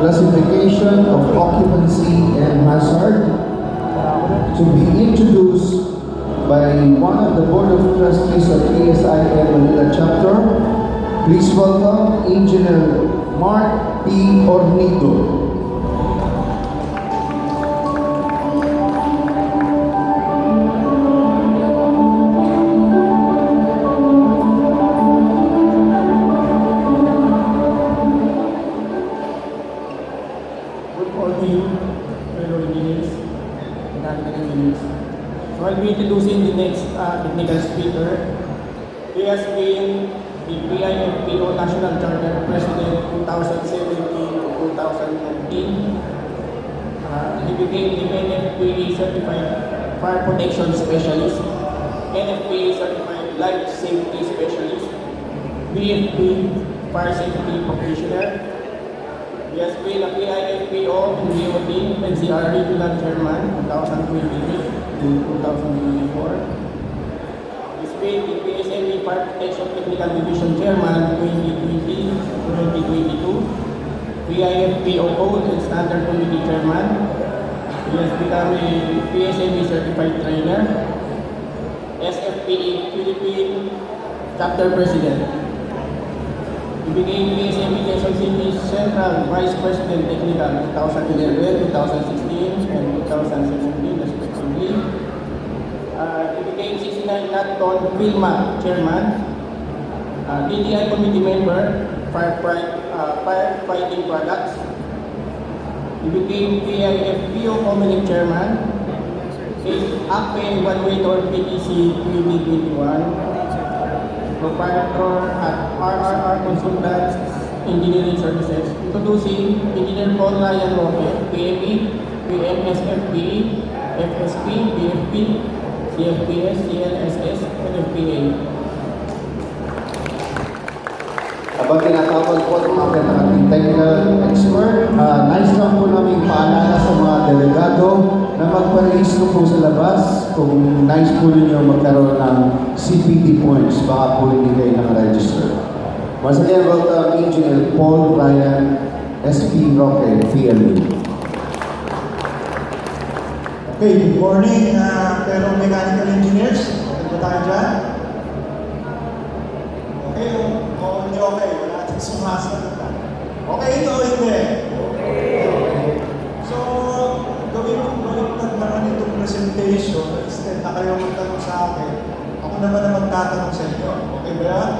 classification of occupancy and hazard to be introduced by one of the Board of Trustees of PSIM Manila Chapter. Please welcome Engineer Mark P. Ornido. So I'll be introducing the next technical speaker. He has been the PIFPO National Charter President 2017-2019. He became the NFPA Certified Fire Protection Specialist, NFPA Certified Life Safety Specialist, BFP Fire Safety Practitioner. He has been a PIFPO and DOT NCR Regional Chairman 2023 to 2024. He's been the PSME Fire Protection Technical Division Chairman 2020-2022, PIFPO Code and Standard Committee Chairman. He has become a PSME Certified Trainer, SFPE Philippine Chapter President. He became PSME Quezon City Central Vice President Technical 2011, 2016, and 2017 respectively. He became 69 Natton Wilma Chairman, DTI Committee Member, Firefighting Products. He became PIFPO Comelec Chairman, ACPE Evaluator PTC 2021. Proprietor at RRR Consultants Engineering Services, introducing Engineer Paul Ryan Roque, PME, PMSFPE, FSP, BFP, CFPS, CLSS, and FPA. Habang tinatawag po natin ang ating technical expert, nais lang po namin paalala sa mga delegado na magparehistro po sa labas kung nais po ninyo magkaroon ng CPT points, baka po hindi kayo nakaregister. Once again, welcome Engineer Paul Ryan, SP Roque, PLE. Okay, good morning, pero mechanical engineers. Ano ba tayo dyan? Okay, hindi okay. Wala natin sumasagot. Okay ito o hindi? Okay. So, gawin kong baliktad naman itong presentation. Instead na kayo magtanong sa akin, ako naman na magtatanong sa inyo. Okay ba yan?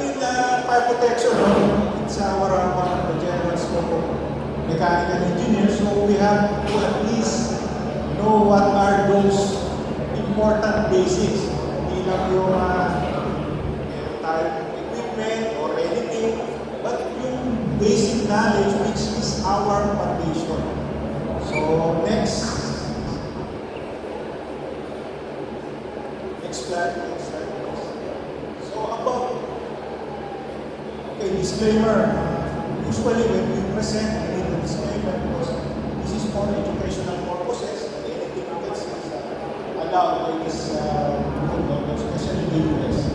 In fire protection, it's our one of the general scope of mechanical engineers. So, we have to at least know what are those important basics. Hindi lang yung equipment or anything, but yung basic knowledge which is our foundation. So next slide. So about, okay, disclaimer. Usually when we present, we need a disclaimer because this is for educational purposes. Anything you can see is allowed by this especially in the US.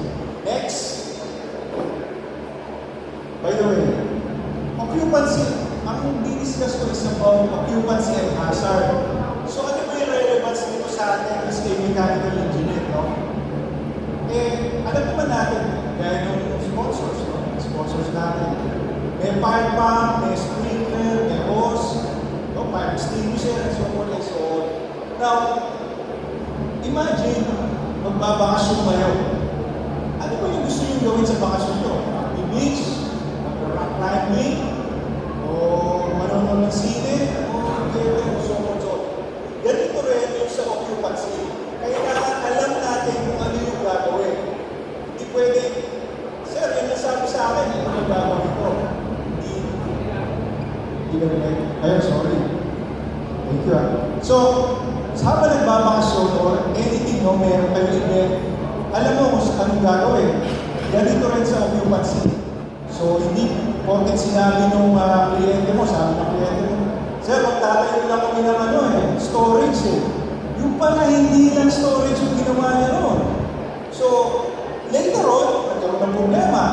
Next. By the way, occupancy, ang di-discuss ko is about occupancy and hazard. So ano ba yung relevance nito sa atin as a mechanical engineer, no? Alam naman natin, gaya ng sponsors, no? Sponsors natin. May fire pump, may sprinkler, may hose, no? Fire extinguisher, and so forth and so on. Now, imagine, magbabakasyon kayo. Ano ba yung gusto nyo gawin sa bakasyon nyo? Beach, rock climbing, o manonood ng sine, o so. Ganito rin yung sa occupancy. Kailangan alam natin kung ano yung gagawin. Hindi pwede, sir, yan yung sabi sa akin, ano yung gagawin ko? Hindi ba rin? Ayun, sorry. Thank you. So, habang nagbabakasyon or anything, no, meron kayo event, alam mo kung anong gagawin. Ganito rin sa occupancy. So, hindi porket sinabi nung kliyente mo, sabi ng kliyente mo, sir, magtatayo lang kami ng storage eh. Yung pala, hindi lang storage yung ginawa niya noon. So, later on, nagkaroon ng problema.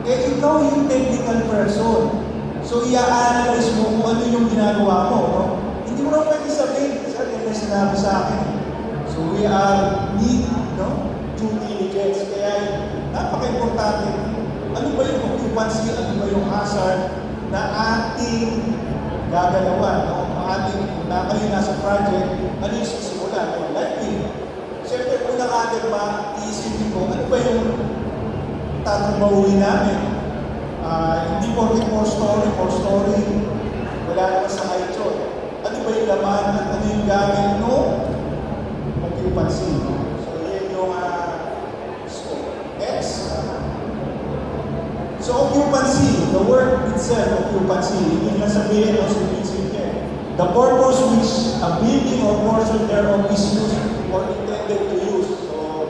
Eh, ikaw yung technical person. So, i-analyze mo kung ano yung ginagawa mo. No? Hindi mo na pwede sabihin, sir, yan yung sinabi sa akin. So, we are need, no? Due diligence. Kaya, napaka-importante. Ano ba yung occupancy? Ano ba yung hazard na ating gagalawan? No? Ating, kung na kayo nasa project, ano yung sisimulan? No? Likely. Siyempre, kung nakagad ma-iisipin ko, ano ba yung tatrabahuin namin? Hindi 4 story, wala naman sa height yun. Ano ba yung laman at ano yung gamit no? Occupancy. So, yan yung scope. Next. So, occupancy, the word itself, occupancy, hindi na sabihin o sabihin niya. The purpose which a building or portion thereof is used or intended to use. So,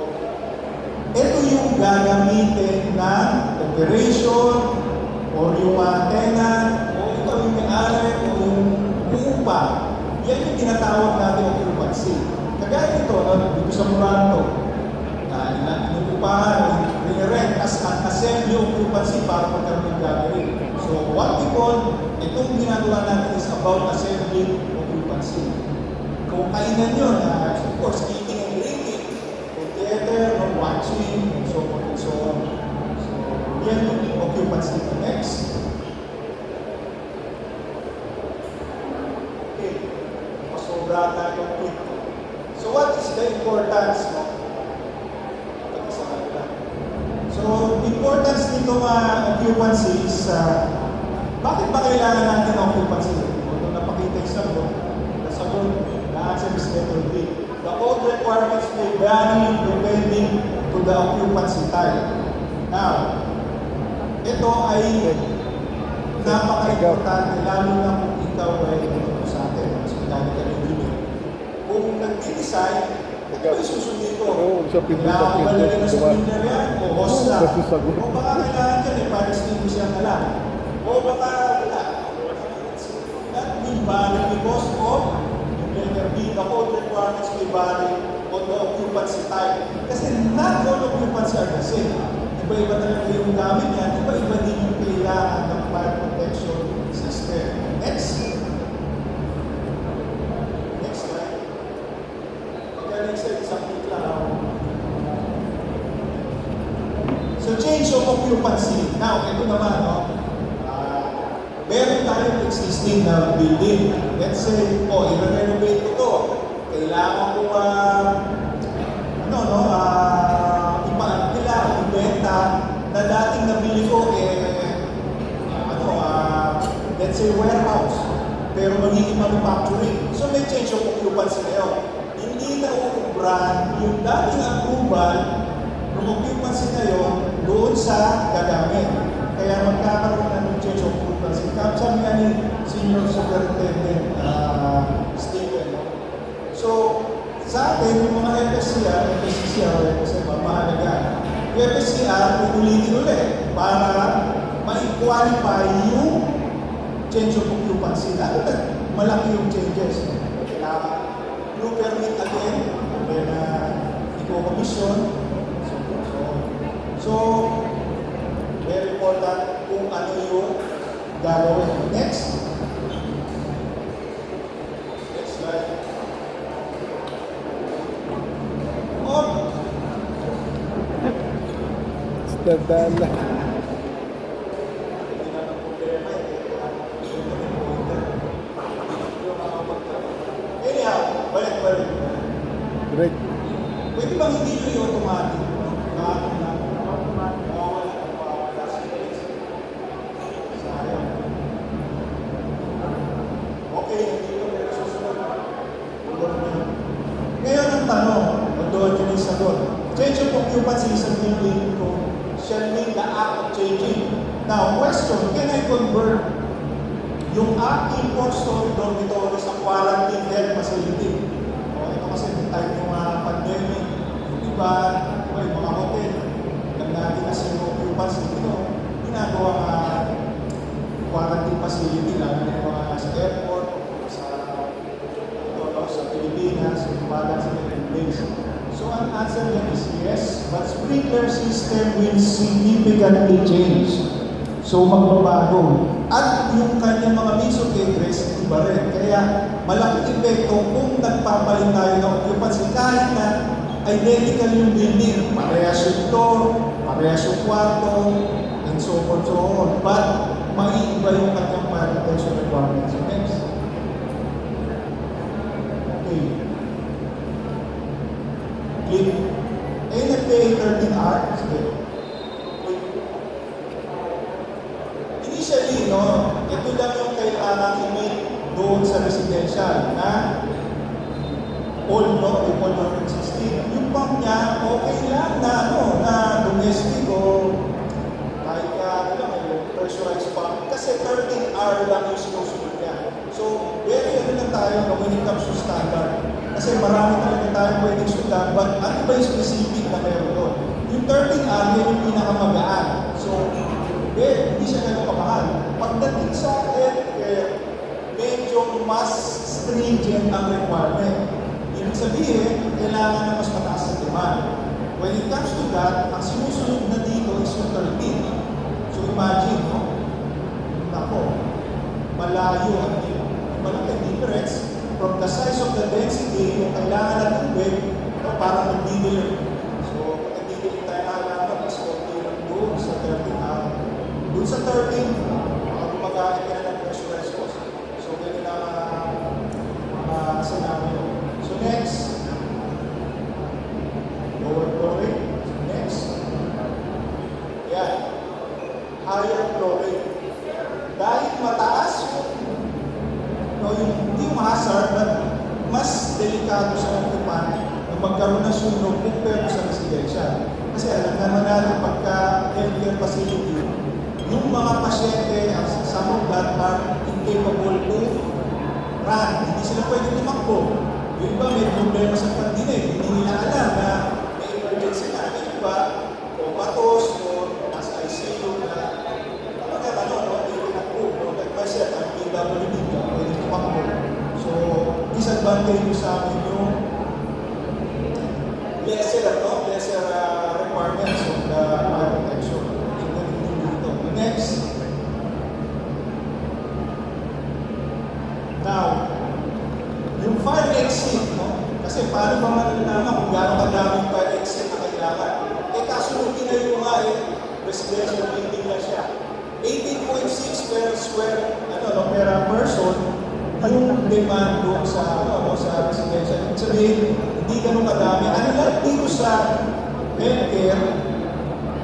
ito yung gagamitin ng operation, o yung tenant, o ikaw yung may-ari, o yung upa. Yan yung tinatawag natin occupancy. Kagaya nito, dito sa Moranto, inuupahan, rent as an assembly occupancy para magkaroon ng gathering. So, what we call, itong ginagawa natin is about assembly occupancy. Kung kainan yun, of course, eating and drinking, kung theater, or watching, and so on and so on. Yan yung occupancy. Next. Okay. Masobra tayo quick. So what is the importance? No? So, importance nito occupancy is, bakit ba kailangan natin ng occupancy? Kung napakita yung sagot, na-answer is letter B. The code requirements may vary depending to the occupancy type. Now, ito ay napaka-importante, lalo na kung ikaw ay ito sa atin, mechanical engineer. Kung nag-design, ito ay susundin ko. Kailangan ko ba lalagyan na cylinder yan? O hose na? O baka kailangan dyan eh, para extinguish yan na lang. O baka wala. That will vary because of letter B, the code requirements may vary on the occupancy type. Kasi not all occupancy are the same. Iba-iba talaga yung gamit yan, iba-iba din yung kailangan ng fire protection system. Next. Next slide. Okay, next slide, isang click lang. So, change of occupancy. Now, ito naman, no? Meron tayong existing na building. Let's say, i-renovate ko to. Kailangan ko, ibenta na dating nabili ko let's say warehouse, pero magiging manufacturing. So may change of occupancy na yun. Hindi na uubran yung dating approval ng occupancy na yun doon sa gagamit. Kaya magkakaroon na ng change of occupancy. Sabi nga ni Senior Superintendent Stephen. So, sa atin, yung mga FSCR, mahalaga. Yung FSCR, ulitin ulit para ma-qualify yung change of occupancy. Lalo na malaki yung changes. Kailangan blue permit again, then i-commission. So, very important kung ano yung gagawin. Next. Next slide. Dadala. Anyhow, balik. Break. Pwede bang hindi nyo i-automatic? Okay, hindi ko pero susunod. Ngayon ang tanong, doon yun yung sagot. Change of occupancy is a building to shall mean the act of changing. Now, question, can I convert yung aking 4-story dormitory sa quarantine health facility? Ito kasi yung time yung pandemic, iba, yung mga hotel, lang natin na zero occupancy dito, ginagawa quarantine facility, lalo na yung mga sa airport, sa Pilipinas, yung bagang sa place. So, ang answer niya is yes, but sprinkler system will significantly change. So, magbabago. At yung kanyang mga means of egress, iba rin. Kaya malaking epekto kung nagpapalit tayo ng occupancy kahit na identical yung building. Parehas yung floor, parehas yung kwarto, and so on, so on. But maiiba yung kanyang fire protection requirements. Next. Okay. Click. NFPA 13R. Sige. Initially, no, ito lang yung kailangan i-meet doon sa residential na old, no, yung old 116. Yung pump niya, okay lang na, ano, na domestic o kahit ano lang, yung pressurized pump. Kasi 13R lang yung sinusunod niya. So, very ano lang tayo no, when it comes to standard. Kasi marami talaga tayong pwedeng sundan, but ano ba yung specific na meron doon? Yung 13R, yun yung pinakamagaan. So, hindi siya ganun kamahal. Pagdating sa healthcare, medyo mas stringent ang requirement. Ibig sabihin, kailangan na mas mataas ang demand. When it comes to that, ang sinusunod na dito is yung 13. So imagine, no? Nako, malayo ang malaking difference from the size of the density yung kailangan na tubig no, para mag-didelay. So, kung nag-didelay tayo na halaman, mas okay lang doon sa 13 hour. Doon sa 13, gumagamit ka na ng pressurized hose. So, ganyan na sinabi. So, next. Lower flow rate. Next. Yan. Higher flow rate. Dahil mataas yung hindi yung hazard, but mas delikado sa occupant na magkaroon ng sunog compared sa residential. Kasi alam naman natin pagka healthcare facility, yung mga pasyente, some of that are incapable to run. Hindi sila pwede tumakbo. Yung iba may problema sa pandinig. Hindi nila alam na may emergency na. Yung iba, o batos, o nasa ICU na talaga hindi tinakbo. Like myself, I'm PWD, pwede tumakbo. So, disadvantage sa amin yung lesser requirements of the fire protection. Next. Now, yung fire exit, no? Kasi paano ba malalaman kung gano'ng kadaming fire exit na kailangan? Kaso ginayo nga residential building na siya. 18.6 per square, per person, yung demand doon sa residential. Ibig sabihin, hindi gano'ng kadami. Ano lang dito sa healthcare,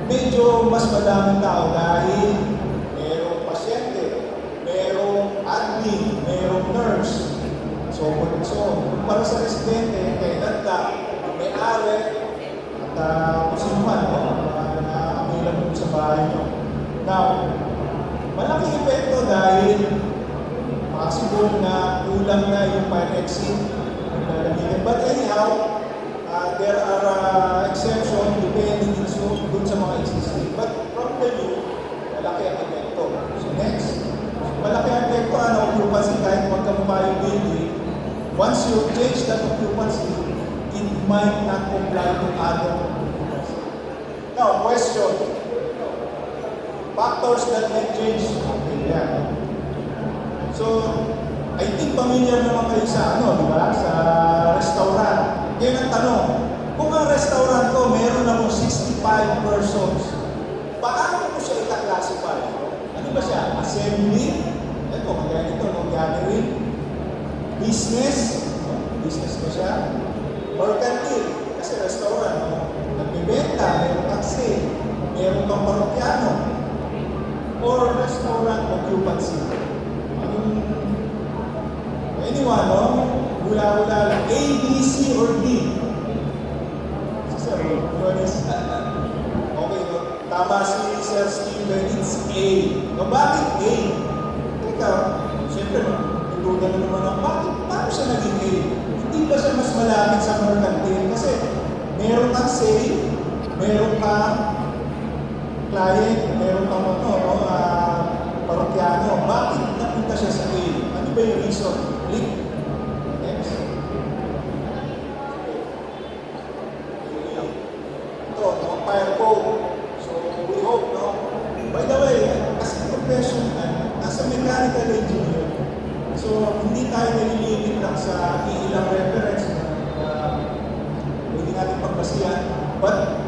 medyo mas madaming tao dahil merong pasyente, merong admin, merong nurse. So, para sa residente, kailan lang, may-ari, at kung sino man, na available sa bahay nyo. Now, malaking epekto dahil possible na kulang na yung fire exit. But anyhow, there are exceptions depending dun sa mga existing. But from the new, malaki ang epekto. So next, malaki ang epekto ang occupancy kahit magkamukha yung building. Once you change that occupancy, it might not comply to other occupancy. Now, question. Factors that may change. Okay, yeah. So, I think familiar naman kayo sa di ba? Sa restaurant. Ngayon ang tanong, kung ang restaurant ko, meron akong 65 persons, paano ko siya ita-classify? Ano ba siya? Assembly? Ito, kagaya ito, gathering? Business? Business ba siya? Or canteen? Kasi restaurant, nagbibenta, meron taxi, meron kang parokyano. Or restaurant occupancy? Anyone, no? Hula-hula lang. A, B, C, or D? Sir, okay, no? Tama si Sir Steven, it's A. No, bakit A? Ikaw, siyempre, nagduda na naman ako, paano siya naging A? Hindi ba siya mas malapit sa mercantile? Kasi meron kang say, meron kang client, meron kang parokyano. Bakit napunta siya sa A? Ano ba yung reason? Click. Next. Ito, fire code. So, we hope, no? By the way, as a professional, as a mechanic So, hindi tayo nililimit lang sa ilang reference na pwede natin pagbasihan, but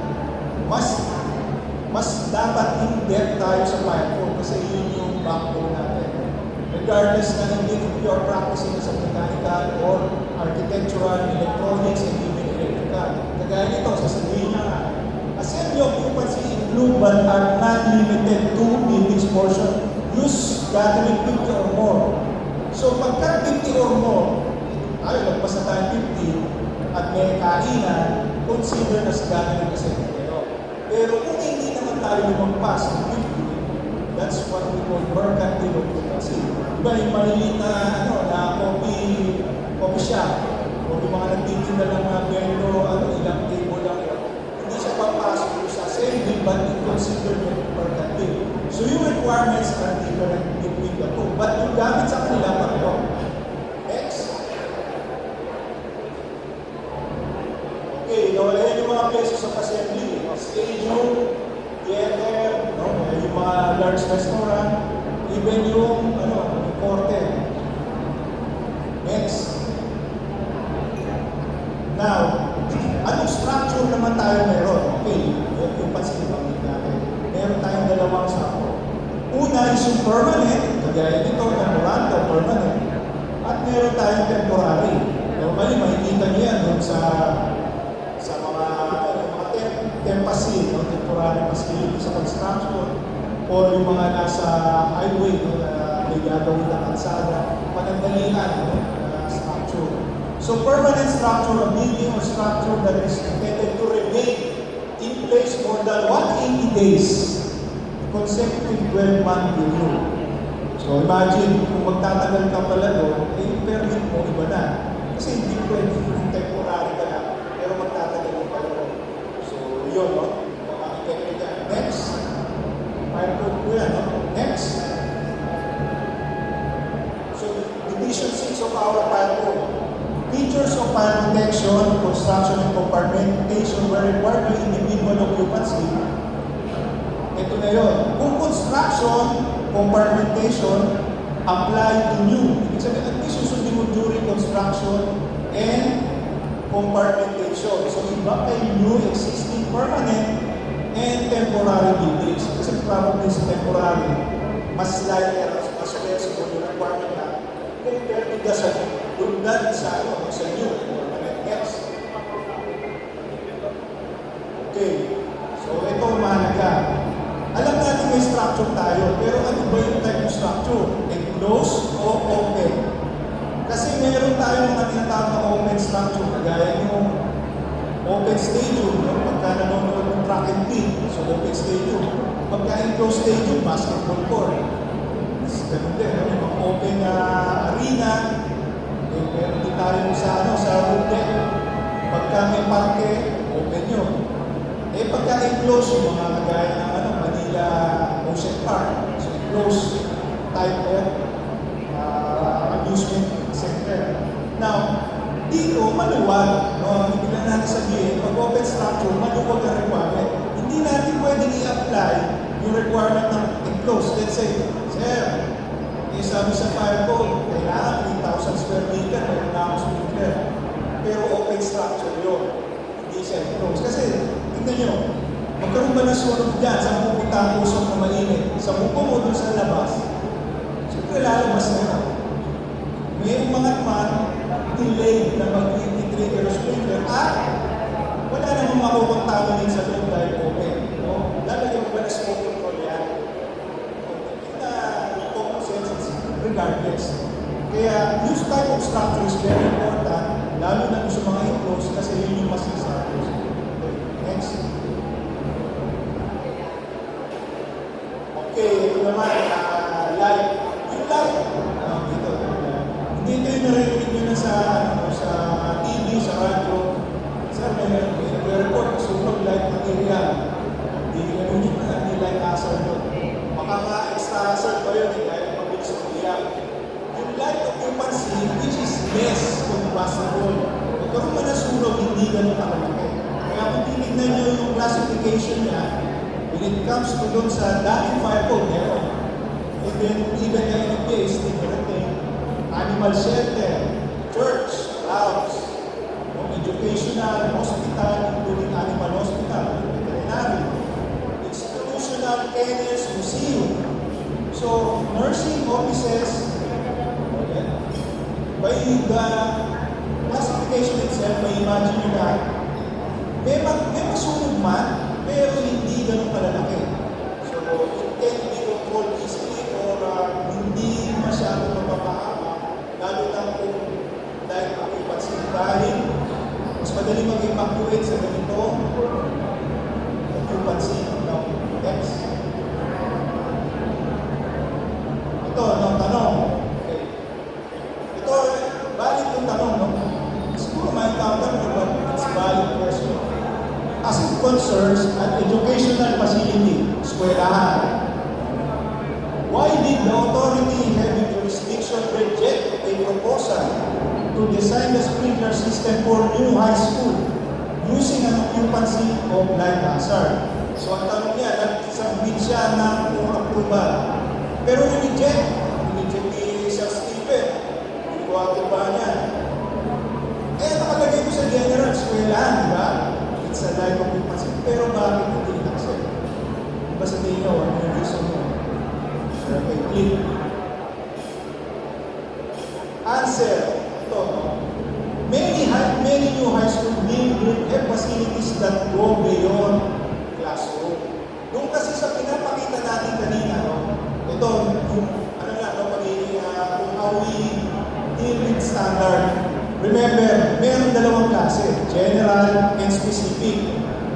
mas dapat in-depth tayo sa Firefall kasi yun yung backbone natin. Regardless na hindi if you are practicing as a mechanical or architectural, electronics, and even electrical. Kagaya nito, sasabihin niya nga, assembly occupancy in blue but are not limited to buildings portion. Use gathering 50 or more. So pagka 50 or more, ay lagpas na tayo 50 at may kainan, consider as gathering assembly. Pero kung hindi naman tayo lumagpas ng 50, that's what we call mercantile occupancy. Diba yung maliliit na, coffee shop, o yung mga nagtitinda ng mga bento, ilang table lang yun. Hindi siya papasok sa assembly, but it considered mercantile. So yung requirements are different between the two. But yung gamit sa kanila, pareho. Next. Okay, ayan yung mga places of assembly. Stadium, theater, yung mga large restaurant, even yung korte. Next. Now, anong structure naman tayo meron? Okay, yung pansinibangin natin. Meron tayong dalawang sakto. Una is yung permanent, kagaya nito, memorandum, permanent. At meron tayong temporary. Normally, makikita niyo yan doon sa mga tempasil, temporary facility sa construction, o yung mga nasa highway, na may gagawin na kalsada, panandalian, structure. So permanent structure, a building or structure that is intended to remain in place more than 180 days, consecutive 12-month period. So imagine, kung magtatagal ka pala doon, yung permit mo iba na. Kasi hindi pwede yung temporary ka na, pero magtatagal ka pala doon. So yun, next. Fire code po yan, next. So division 6 of our fire code. Features of fire protection, construction, and compartmentation were required by individual occupancy. Ito na yun. Kung construction, compartmentation, apply to new. Ibig sabihin, at least susundin mo during construction and compartmentation. So, iba kay new, existing, permanent, and temporary buildings. Kasi probably sa temporary, mas lighter, mas flexible yung requirement na compared to sa dundan sa new. Next. Okay. So, ito mahalaga. Alam natin may structure tayo, pero ano ba yung type of structure? Enclosed o open? Kasi meron tayong mga tinatawag na open structure, kagaya yung open stadium, pagka nanonood ng track and field, so open stadium. Pagka enclosed stadium, basketball court. Ganun din, yung mga open arena, meron din tayo sa roof deck. Pagka may parke, open yun. Pagka enclosed, yung mga kagaya ng Manila Ocean Park, so enclosed type of amusement center. Now, dito, maluwag. Hindi lang natin sabihin, pag open structure, maluwag ang requirement. Hindi natin pwedeng i-apply yung requirement ng enclosed. Let's say, sir, sabi sa fire code, kailangan 3,000 square meter, meron na akong sprinkler. Pero open structure yun. Hindi siya enclosed. Kasi, tignan nyo, magkaroon ba ng sunog dyan? Saan pupunta ang usok na mainit? Sa buko mo doon sa labas, siyempre lalabas na yun. May umangat man, delay na mag-trigger sprinkler at wala namang makukontaminate sa loob dahil open. Lalagyan mo ba na smoke control yan? Regardless. Kaya, this type of structure is very important, lalo na sa mga enclosed kasi yun yung mas established. Next. Okay, ito naman, light. Yung light, dito. Hindi kayo narinig nyo na sa TV, sa radyo. Sir, may report, sunog light material. Hindi light hazard yun. Baka extra hazard pa yun, dahil mabilis mag-iyak. Yung light occupancy, which is less combustible. Magkaroon man na sunog, hindi ganun kakalaki. Kaya kung tinignan nyo yung classification niya, when it comes to doon sa dating fire code, meron. And then, even the NFA is different thing. 6 animal shelter, church, labs, educational, hospital, including animal hospital, veterinary, institutional, kennels, museum. So, nursing offices, by the classification itself, may imagine nyo na may masunog man, pero hindi ganun kalalaki. So, it can be controlled easily or hindi masyado mapapahama, lalo lang kung dahil occupancy dahil mas madali mag-evacuate sa ganito occupancy ng X. Ito, tanong. Okay. Ito, valid itong tanong, no? Siguro may counter mo, but it's valid question. As it concerns an educational facility, eskwelahan, why did the authority having jurisdiction reject a proposal to design the sprinkler system for new high school using an occupancy of life hazard? So ang tanong niya, nagsambit siya ng approval. Pero reject ni Sir Stephen. Hindi ko aprobahan niya. Nakalagay ko sa general, eskwelahan, di ba? It's a life occupancy. Pero bakit hindi na-accept? Diba sa tingin nyo, ano yung reason mo? Okay, click. Answer. Ito. Many new high school will have facilities that go beyond classroom. Doon kasi sa pinapakita natin kanina, no? Ito, yung, ano nga, no, kung how we deal with standard. Remember, meron dalawang klase, general and specific.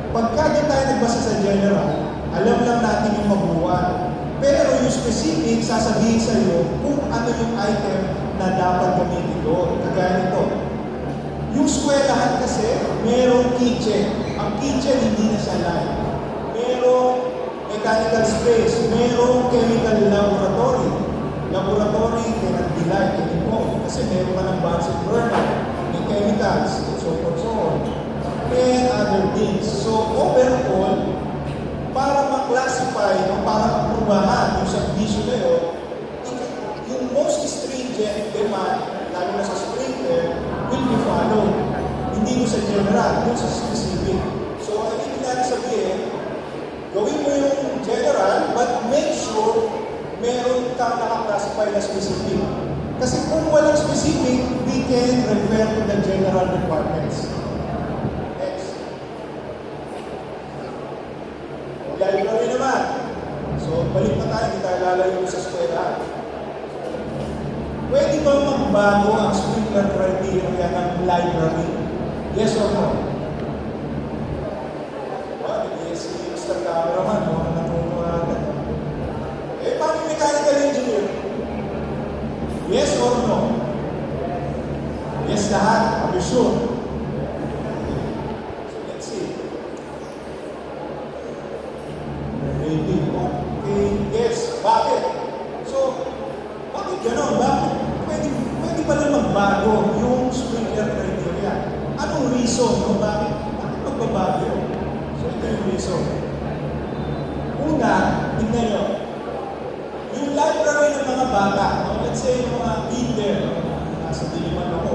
Pagka di tayo nagbasa sa general, alam lang natin yung mabuuan. Pero yung specific, sasabihin sa iyo kung ano yung item na dapat gamitin doon. Kagaya nito. Yung eskwelahan kasi, merong kitchen. Ang kitchen hindi na siya live. Merong mechanical space, merong chemical laboratory. Laboratory cannot be live anymore kasi meron ka ng Bunsen burner, may chemicals, and so forth, so on. And other things. So overall, para ma-classify o para aprubahan yung subdivision na yun, yung most stringent demand, lalo na sa sprinkler, will be followed. Hindi mo sa general, yung sa specific. So, ang ibig natin sabihin, gawin mo yung general, but make sure meron kang naka-classify na specific. Kasi kung walang specific, we can refer to the general requirements. Next. Library naman. So, balik na tayo, hindi tayo lalayo sa eskwela. Pwede ba magbago ang sprinkler criteria ng library? Yes or no? Yes, Mr. Cameraman, no? Natutuwa natin. Paano mechanical engineer? Yes or no? Yes lahat. Are you sure? So let's see. Maybe. Okay. Yes. Bakit? So, bakit gano'n? Bakit? Pwede pala magbago yung sprinkler criteria. Anong reason? No? Bakit magbabago yun? So ito yung reason. Una, tignan nyo. Yung library ng mga bata, no? Let's say yung mga kinder, nasa Diliman ako,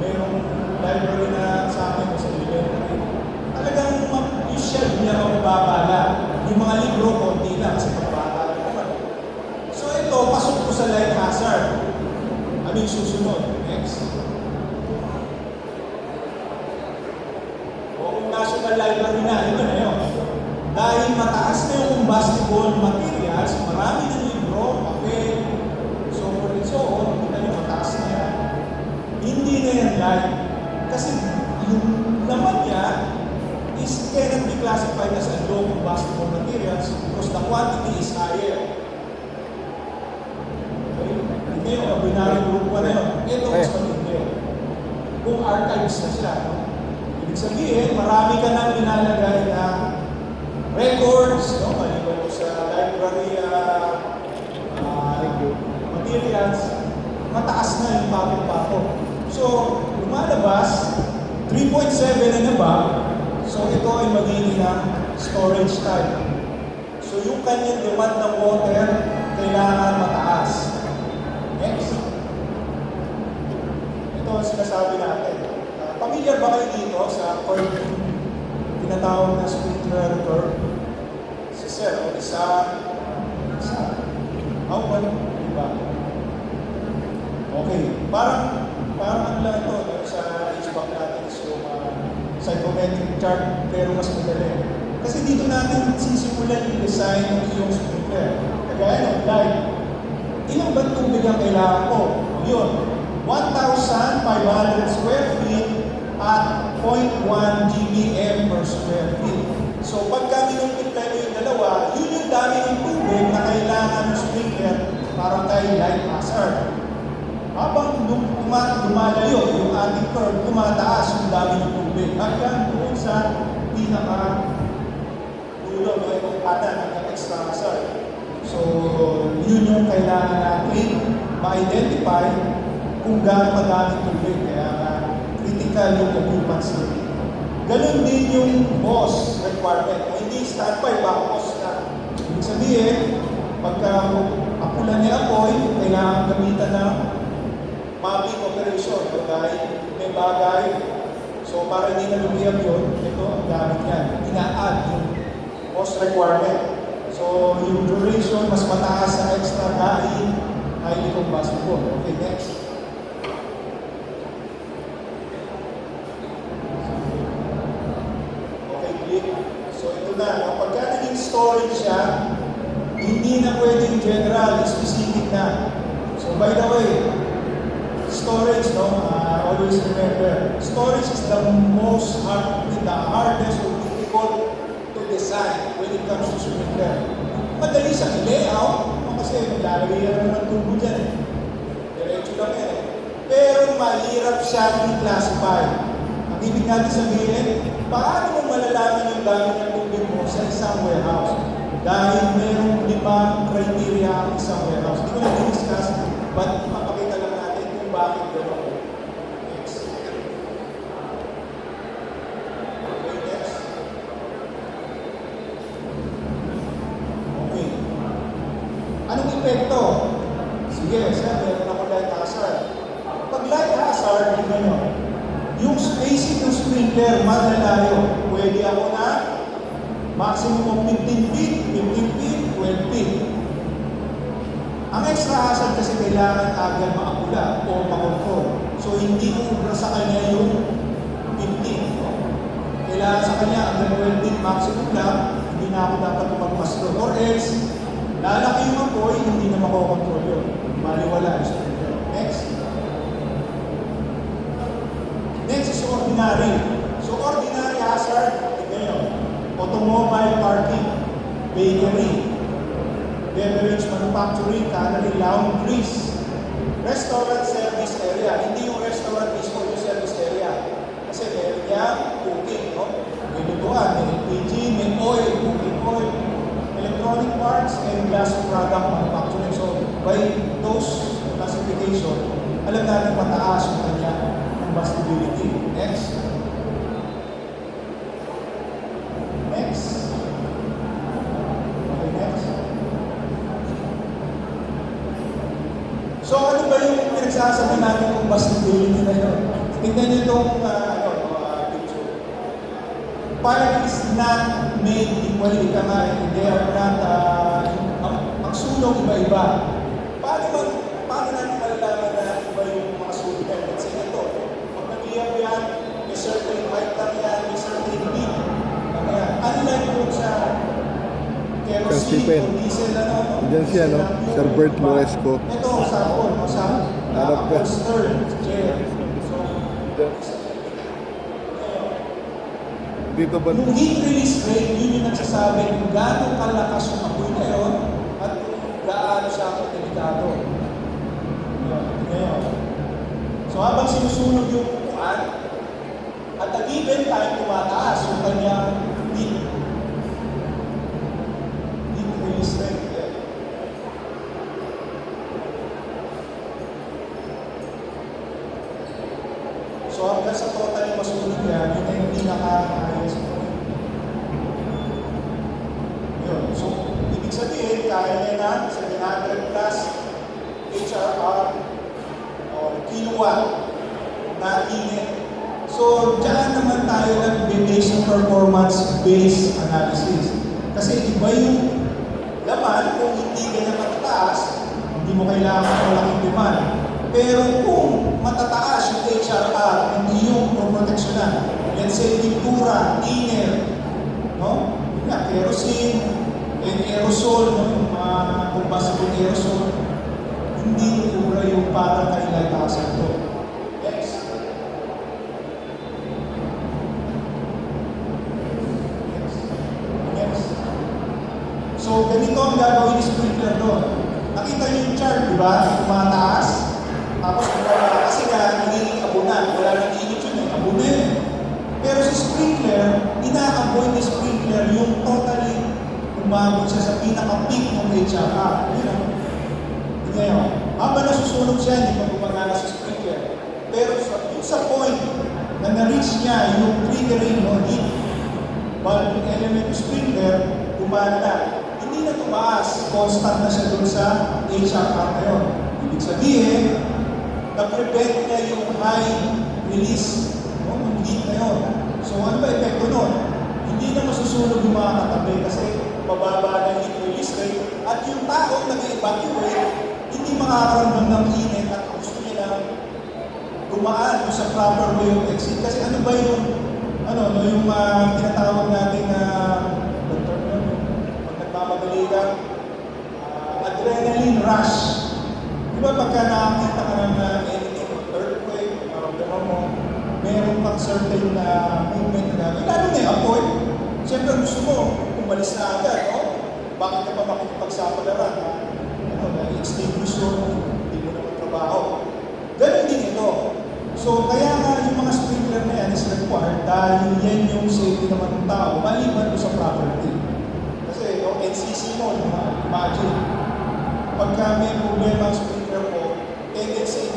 mayroong library na sa akin sa elementary. Talagang yung shelf niya mababala. Yung mga libro, konti lang kasi pagbata naman. So ito, pasok ko sa life hazard. Aming susunod. Next. O kung National Library na, ito na yun. Dahil mataas na yung combustible materials, marami na libro, papel, so forth and so on, kita nyo mataas na yan. Hindi na yan live. Kasi yung laman niya is cannot be classified as a low combustible materials because the quantity is higher. Okay? Hindi yung binary group 1 na yun. Ito mas matindi. Kung archives na siya, no? Ibig sabihin, marami ka nang inalagay na records, no? Maliban mo sa library materials, mataas na yung pakot-pakot. So, lumalabas, 3.7 and above, so ito ay magiging storage type. So, yung kanyang demand ng water, kailangan mataas. Next. ang sinasabi natin. Pamilyar ba kayo dito sa curve, tinatawag na sprinkler curve? Si Sir, isa, output, diba? Okay, parang ano lang ito, no? Sa HVAC natin is yung psychometric chart, pero mas madali. Kasi dito natin sisimulan yung design ng iyong sprinkler. Kagaya ng light. Ilang ba tubig ang kailangan ko? Yun, 1,500 square feet at 0.1 GBM per square feet. So pagka minumpitay mo yung dalawa, yun yung dami ng tubig na kailangan ng sprinkler para kay light hazard. Habang lumalayo yung ating curve, tumataas yung dami ng tubig hanggang doon sa pinaka-dulo ng pattern ng extra hazard. So, yun yung kailangan natin ma-identify kung gaano kadaming tubig. Kaya critical yung occupancy. Ganun din yung hose requirement. Kung hindi standby ba, hose na. Ibig sabihin, pagka apulan ni apoy, kailangan gamitan ng mapping operation. Dahil may bagay. So, para hindi na lumiyab yun, ito ang gamit yan. Ina-add yung hose requirement. So, yung duration mas mataas sa extra dahil highly combustible. Okay, next. Okay, click. So, ito na. Kapag naging storage siya, hindi na pwedeng general, specific na. So, by the way, storage, no? Always remember, storage is the hardest or difficult to design when it comes to sprinkler. Madali sa layout, kasi maglalagay naman ng tubo dyan eh. Diretso lang yan eh. Pero mahirap siya i-classify. Ang ibig natin sabihin, paano mo malalaman yung gamit ng tubig mo sa isang warehouse? Dahil mayroong 5 criteria ang isang warehouse. Hindi ko na discuss, but mapakita lang natin kung bakit gano'n. Next. Okay, next. Okay. Anong epekto? Sige, sir, meron ako light hazard. Pag light hazard, hindi nyo. Yung spacing ng sprinkler, malalayo. Pwede ako na maximum of 15 feet, 15 feet, 12 feet. Ang extra hazard kasi kailangan agad maapula o makontrol. So, hindi mo ubra sa kanya yung 15. No? Kailangan sa kanya hanggang 12 feet maximum lang, hindi na ako dapat magpastro. Or else, lalaki yung apoy, hindi na makokontrol yun. Maliwala yung sprinkler. Next. Next is ordinary. So, ordinary hazard, ito yun. Automobile parking, bakery, beverage manufacturing, cannery, laundries, restaurant service area. Hindi yung restaurant mismo yung service area. Kasi meron niya cooking, no? May lutuan, may LPG, may oil, cooking oil, electronic parts, and glass product manufacturing. So, by those classification, alam natin mataas yung kanya combustibility. Next. Next. Okay, next. So, ano ba yung pinagsasabi natin combustibility na yun? Tingnan nyo itong picture. Fire is not made equally. They are not, ang sunog iba-iba. Paano natin malalaman na iba yung mga sunog yan? Kasi ito, pag nag-iap yan, may certain height lang yan, may certain heat. Unlike po sa kerosene o diesel, Diyan siya, no? Sir Bert Moresco. ito, sapon, sa Harap ka. upholster, chair. So, Dito ba? yung heat release rate, yun yung nagsasabi kung gaano kalakas yung apoy na yun at kung gaano siya delikado. Ngayon. So habang sinusunog yung upuan, at the given time, tumataas yung kanyang heat release rate. So hanggang sa totally masunog yan, yun na yung pinaka-highest point. Yun. So, ibig sabihin, kaya niya na 700 plus HRR or kilowatt na init. So, dyan naman tayo nag-base ng performance-based analysis. Kasi iba yung laman, kung hindi ganyan matataas, hindi mo kailangan ng malaking demand. Pero kung matataas yung HRR, hindi yung proteksyonan, let's say, pintura, thinner, no? Yun nga, kerosene, and aerosol, no? Yung mga combustible aerosol, hindi ura yung parang kailatasan to. Next. Next. So, ganito ang gagawin ni sprinkler doon. Nakita niyo yung chart, di ba? Tumataas. Tapos, kasi nga, nagiging abunan. Wala nang init yun, abunan yun. Pero si sprinkler, ina-avoid ni sprinkler yung totally umabot siya sa pinaka-peak ng HRR. Yun ang ngayon. Habang nasusunog siya, hindi pa gumagana sa sprinkler. Pero yung sa point na na-reach niya yung triggering no, heat bulb element ng sprinkler, gumana na. Hindi na tumaas, constant na siya doon sa HRR na yun. Ibig sabihin, na-prevent niya yung high release ng heat na yun. So ano ba epekto nun? Hindi na masusunog yung mga katabi kasi mababa na heat release rate at yung taong nag-evacuate hindi makakaramdam ng init at gusto niya lang dumaan sa proper way of exit. Kasi ano ba yung yung tinatawag natin na pag nagmamadali ka, adrenaline rush. Di ba pagka nakakita ka ng anything, earthquake, gano'n mo, meron pang certain movement na gagawin. Lalo na yung apoy. Siyempre gusto mo, umalis na agad, no? Bakit ka pa makikipagsapalaran? Na-extinguish yung hindi mo naman trabaho. Ganun din ito. So, kaya nga yung mga sprinkler na yan is required dahil yan yung safety naman ng tao, maliban mo sa property. Kasi yung NCC mo, imagine, pagka may problema ang sprinkler mo, tendency,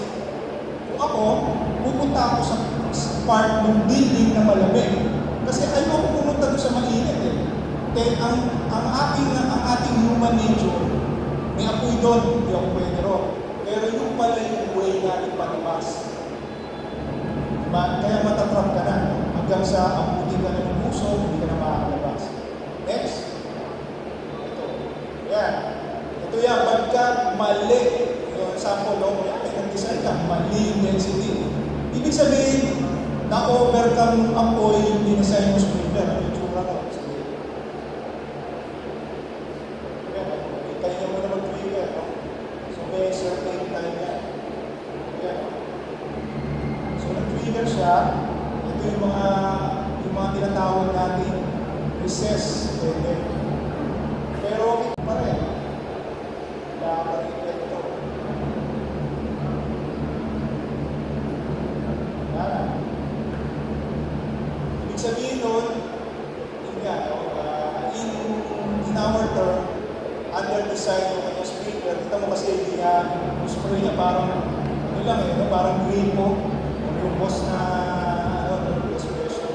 kung ako, pupunta ako sa part ng building na malamig. Kasi ayoko pumunta doon sa mainit eh. Kaya ang ating human nature, may apoy doon, hindi ako pwede ron. Pero yung pala yung way natin palabas. Diba? Kaya matatrap ka na. Hanggang sa abutin ka na ng puso, hindi ka na makakalabas. Next. Ito. Yan. Ito yan. Pagka mali, yung example, no? May nag-design ka, mali yung density. Ibig sabihin, na-overcome apoy yung dinesign mo sprinkler. Yung tsura na. Kaya mo na mag-trigger, no? So, may certain time yan. Ayan. So, nag-trigger siya. Ito yung mga tinatawag natin recess. Pwede. Pero, ito pa rin. Wala pa rin ito. Wala. Ibig sabihin nun, yun nga, no? In our term, under design ng kanyang sprinkler, kita mo kasi hindi niya, yung spray niya parang, ano lang eh, parang gripo, yung boss na, espresso.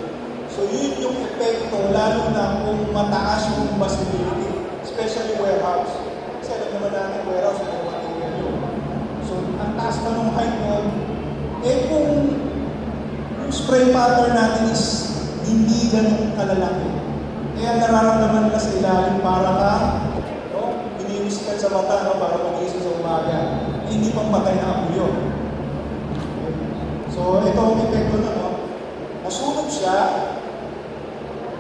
So yun yung epekto, lalo na kung mataas yung combustibility, especially warehouse. Kasi alam naman natin, warehouse, may material yun. So, ang taas pa ng height nun, eh kung yung spray pattern natin is hindi ganun kalalaki, kaya nararamdaman nila sa ilalim para ka, ka sa mata, no, para mag-isip sa umaga, hindi pang patay na ako yun. So, ito ang epekto na, no? Nasunog siya,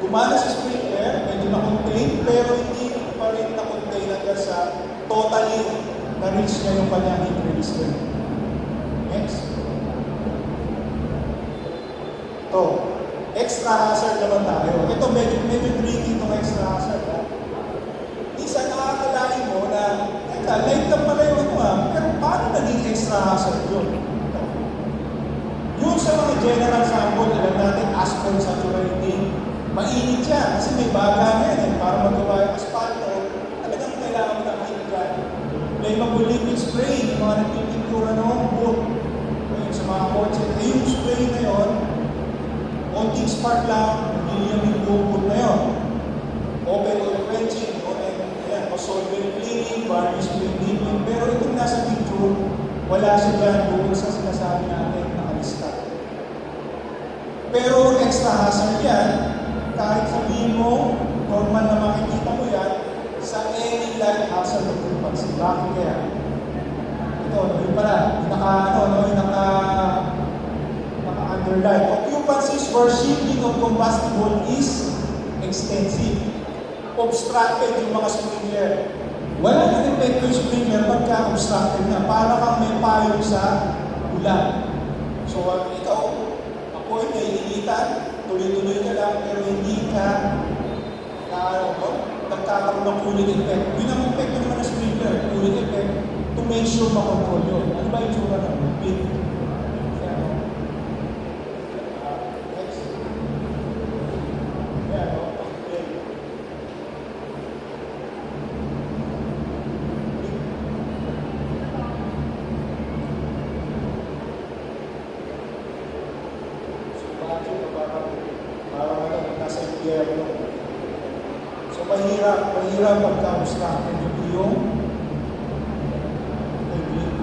gumana sa sprinkler, medyo na-contain, pero hindi pa rin na-contain hanggang sa totally na-reach niya yung kanyang heat release rate. Next. Ito, extra hazard naman tayo. Ito, medyo tricky itong extra hazard, ha? Isa nakakalain mo na, teka, light lang pala yung pero paano naging extra hazard yun? Yung sa mga general sample, alam natin, asphalt saturating, mainit yan, kasi may baga na yan, para magawa yung asphalt, talagang kailangan mo na mainit yan. May mag-liquid spray, yung mga nagpipintura noon, yung sa mga kotse, yung spray na yun, konting spark lang, hindi yung bukod na yun. Open oil quenching, solvent cleaning, varnish cleaning, pero itong nasa picture, wala siya dyan doon sa sinasabi natin na alista. Pero extra hazard yan, kahit sabihin mo, normal na makikita mo yan, sa any light hazard occupancy. Bakit kaya? Ito, yun pala, naka-underline. Occupancies where shielding of combustible is extensive. Obstructed yung mga sprinkler. Wala na epekto yung sprinkler pagka obstructed na. Para kang may payong sa ulan. So, ikaw, ako'y naiinitan, tuloy-tuloy ka lang, pero hindi ka nagkakaroon ng cooling effect. Yun ang epekto naman ng sprinkler, cooling effect, to make sure makontrol yun. Ano ba yung tsura ng big? Next. Yan, okay. Parang nasa impyerno. So mahirap pagka-obstructed yung technique.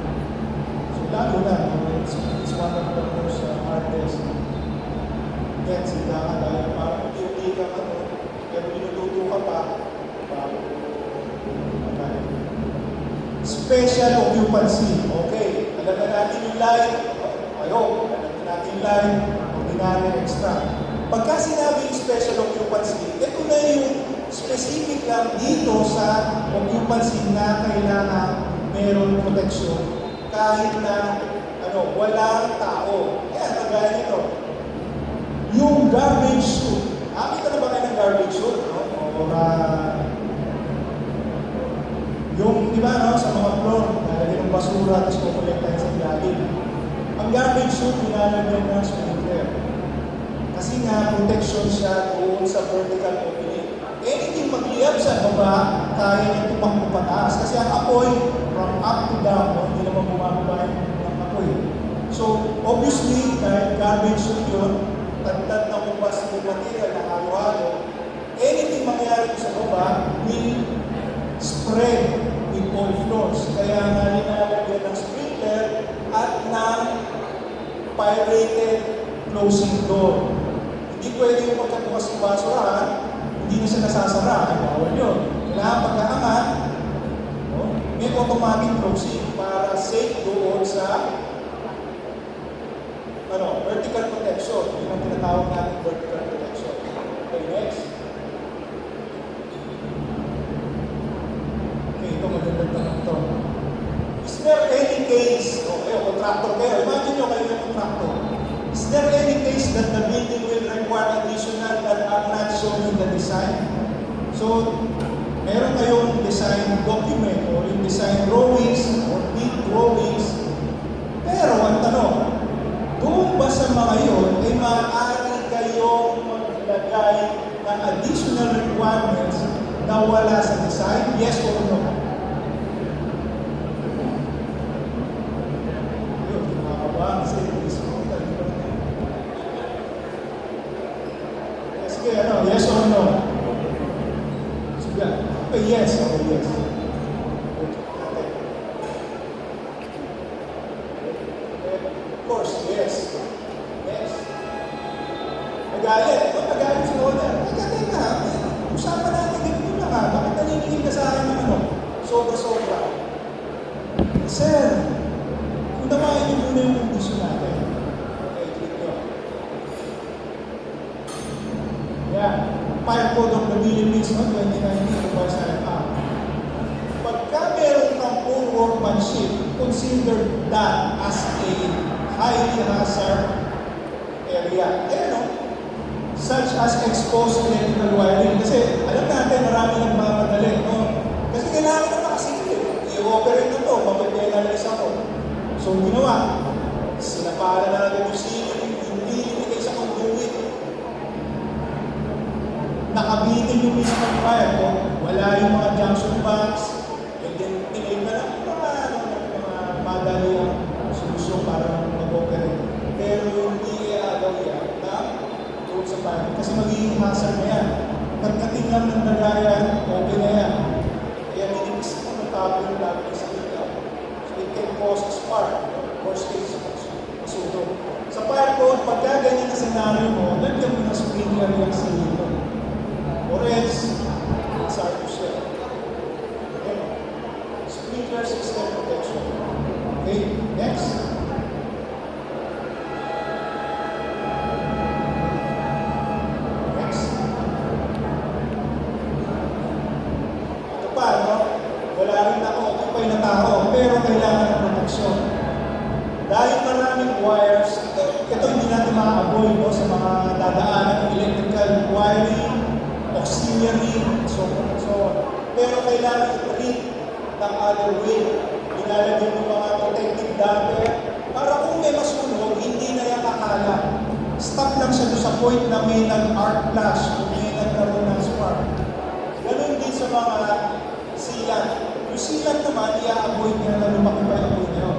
So lalo na, it's one of the most hardest gets in the dahil parang hindi ka pero binuluto ka pa, bago. Special occupancy. Okay, alam na natin yung line. Alam na natin yung line. Ordinary extra. Pagka sinabing special occupancy, ito na yung specific lang dito sa occupancy na kailangan meron protection kahit na walang tao. Kaya kagaya nito. Yung garbage chute. Nakita na ba kayo ng garbage chute? Yung, di ba, sa mga floor, nalagyan ng basura, tapos kukolektahin sa ilalim. Ang garbage chute, nilalagyan ng sprinkler. Kasi nga, protection siya doon sa vertical opening. Anything magliyab sa baba, kaya niya tumakbo pataas. Kasi ang apoy, from up to down, hindi naman bumababa ng apoy. So, obviously, dahil garbage chute yun, tagtad na combustible material na halo-halo, anything mangyari sa baba will spread with all floors. Kaya nga linalagyan ng sprinkler at ng pirated closing door. Hindi pwede yung pagkabukas ng basurahan, hindi na siya nasasara, ay bawal yun. Kailangan pagkaangat, may automatic closing para safe doon sa vertical protection. Yun ang tinatawag natin vertical protection. Okay, next. Okay, ito magandang tanong ito. Is there any case, contractor kayo, imagine nyo kayo yung contractor. Is there any case that the building will require additional that are not shown in the design? So, meron kayong design document or yung design drawings or big drawings. Pero ang tanong, doon ba sa mga yun ay maaari kayong maglagay ng additional requirements na wala sa design? Yes or no? Yun, nakakabang sa sige, yes or no? Sige, okay, yes. Okay, yes. Of course, yes. Yes. Magalit. Magalit si owner. Magalit na. Usapan natin ganito na nga. Bakit naningin ka sa akin ng sobra-sobra? Sir, kung namahin niyo muna yung kondisyon natin. Okay, click nyo. Yan. Fire Code of the Philippines, 2019, Revised Act. Pagka meron kang poor workmanship, consider that as a highly hazard area. Such as exposed electrical wiring. Kasi alam natin, marami nagmamadali. Kasi kailangan na makasigil. I-operate na ito, mapipenalize ako. So, ginawa. Sinapalan na natin yung ceiling, hindi iligay sa conduit. Nakabitin yung mismong wire ko, wala yung mga junction box, and then tinay na lang mga madali ang solusyon para mag-operate. Pero hindi agaw yan na doon sa bayan. Kasi magiging hazard na yan. Pagdating lang ng nagayan, okay na yan. Kaya minibis ko ng tabo yung lagi sa ito. So it can cause a spark, worst case, masunog. Sa fire code, pagka ganyan na scenario mo, lagyan mo ng sprinkler yung silito. Or else, masarap siya. Okay? Sprinkler system protection. Okay, next. Next. Ito pa, no? Wala rin ako, okay na tao, pero kailangan ng proteksyon. Dahil maraming wires, ito hindi natin ma-avoid no, sa mga dadaanan ng electrical wiring, auxiliary, so on and so on. Pero kailangan i-treat ng other way. Nilalagyan ng mga protective damper para kung may masunog, hindi na yan kakala. Stop lang siya doon sa point na may nag-arc flash, kung may nagkaroon ng spark. Ganun din sa mga sealant. Yung sealant naman, i-avoid niya na lumaki pa yung apoy niyo.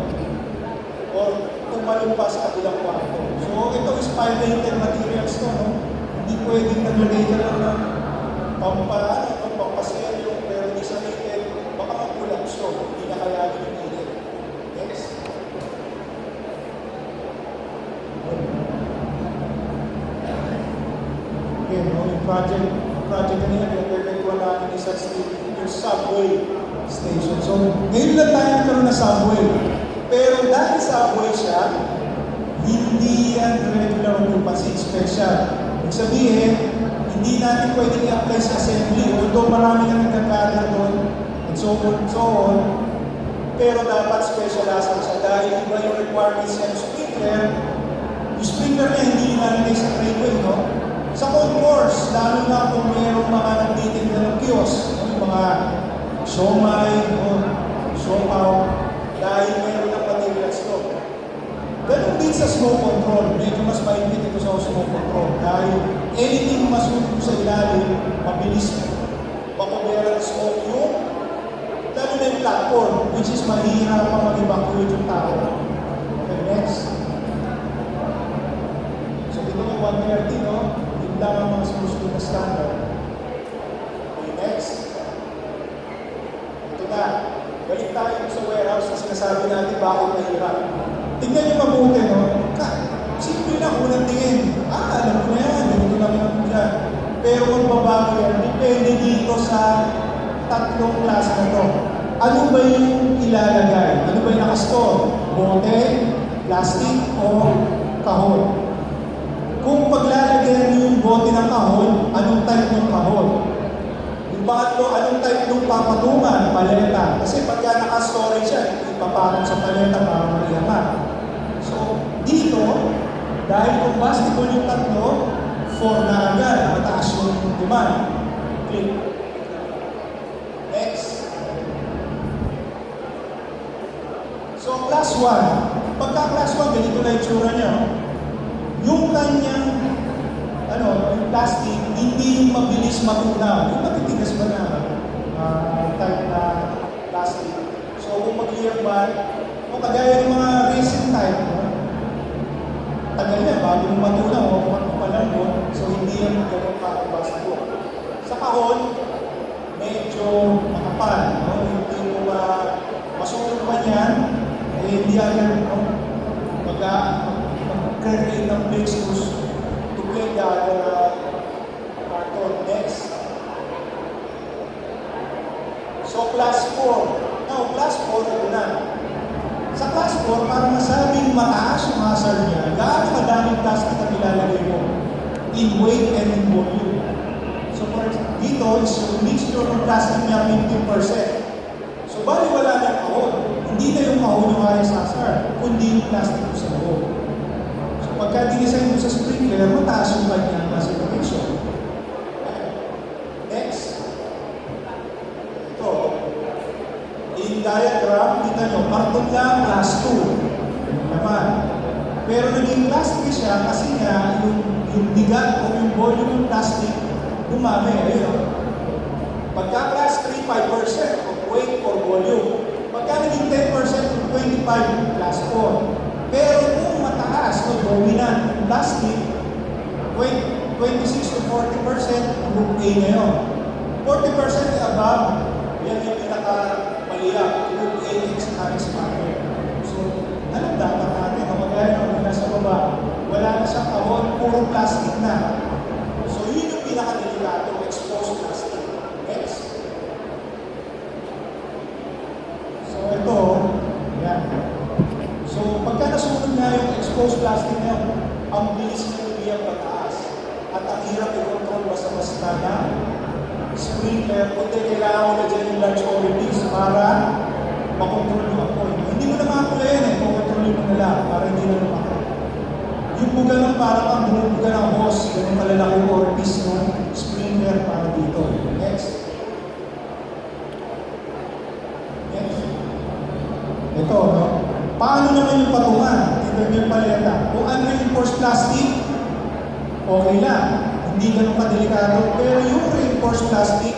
Or tumalong pa sa kabilang kwarto. So ito is pyralated materials to, no? Hindi pwedeng naglagay ka lang ng pampaseryo, pero hindi sa nated, baka mag-collapse yun. Hindi na kaya yung nated. Next. Okay, no? Yung project kanina, pinag-perpetual namin isa yung subway station. So, ngayon lang tayo nagkaroon ng subway. Pero dahil subway siya, hindi yan regular occupancy, special. Ibig sabihin, hindi natin pwedeng i-apply sa assembly, although marami na nagkakala doon, and so on. Pero dapat specialize siya dahil iba yung requirements niya ng sprinkler. Yung sprinkler niya hindi nilalagay sa tradeway, no? Sa concourse, lalo na kung mayroong mga nagtitinda ng kiosk, yung mga siomay o siopaw, dahil mayroon ng materials to. Ganun din sa smoke control, medyo mas maigit ito sa smoke control dahil anything masunog sa ilalim, mabilis makubera ng smoke yung lalo na yung platform, which is mahirap pa mag-evacuate yung tao. Okay, next. So dito yung 130, no? Yun lang ang mga susunod na standard. Okay, next. Ito na. Balik tayo sa warehouse na sinasabi natin bakit mahirap. Tingnan niyo mabuti, no? Simple lang, unang tingin. Alam ko na yan, ganito lang yung dyan. Pero magbabago yan, depende dito sa tatlong klase na to. Ano ba yung ilalagay? Ano ba yung nakastore? Bote, plastic, o kahon? Kung paglalagyan niyo yung bote ng kahon, anong type ng kahon? Yung pangatlo, anong type ng papatungan? Paleta. Kasi pagka naka-storage yan, ipapatong sa paleta para malihaman. So, dito, dahil combustible yung tatlo, 4 na agad, mataas yung demand. Click. Next. So, class 1. Pagka class 1, ganito na yung tsura niya. Yung kanyang yung plastic, hindi yung mabilis matunaw. Yung matitigas ba na type na plastic. So, kung mag-earban, kung kagaya ng mga resin type, tagal yan, bago yung matunaw, o magpapalambot, so hindi yan ganun kakabasbo. Sa kahon, medyo makapal, no? Hindi mo masunog man yan, hindi agad mag-create ng plexus to play the carton. Next. So, class 4. Now, class 4, ito na. Sa class 4, para masabing mataas yung hazard niya, gaano kadaming plastic ang ilalagay mo in weight and in volume. So, for example, dito is yung mixture ng plastic niya 50%. So, bali wala na yung kahon. Hindi na yung kahon yung highest hazard, kundi yung plastic mo sa loob. So, pagka dinesign mo sa sprinkler, mataas yung kanyang classification. Next. Ito. In diagram, kita nyo, karton lang, class 2. Naman. Pero naging plastic siya kasi nga yung bigat o yung volume ng plastic dumami. Ayun. Pagka class 3, 5% of weight or volume. Pagka naging 10% to 25, class 4. Pero kung mataas o dominant yung plastic, 26 to 40%, group A na yun. 40% above, yan yung pinaka-maliyap, group A expire. So, anong dapat natin? Magaya ng nasa baba, wala na siyang kahon, puro plastic na. So yun yung pinaka-delikado, exposed plastic. Next. So ito, yan. So pagka nasunod nga yung exposed plastic na yun, ang bilis na lumiyang pataas. At ang hirap i-control basta-basta na sprinkler, kundi kailangan mo na dyan yung large orifice para makontrol yung apoy. Hindi mo na makakula yan eh, kukontrolin mo na lang para hindi na lumaki. Yung buga ng para kang bumubuga ng hose, ganun kalalaki yung orifice ng sprinkler para dito. Next. Next. Ito, no? Paano naman yung patungan? Ito yung paleta. Kung unreinforced plastic, okay lang. Hindi ganun kadelikado. Pero yung reinforced plastic,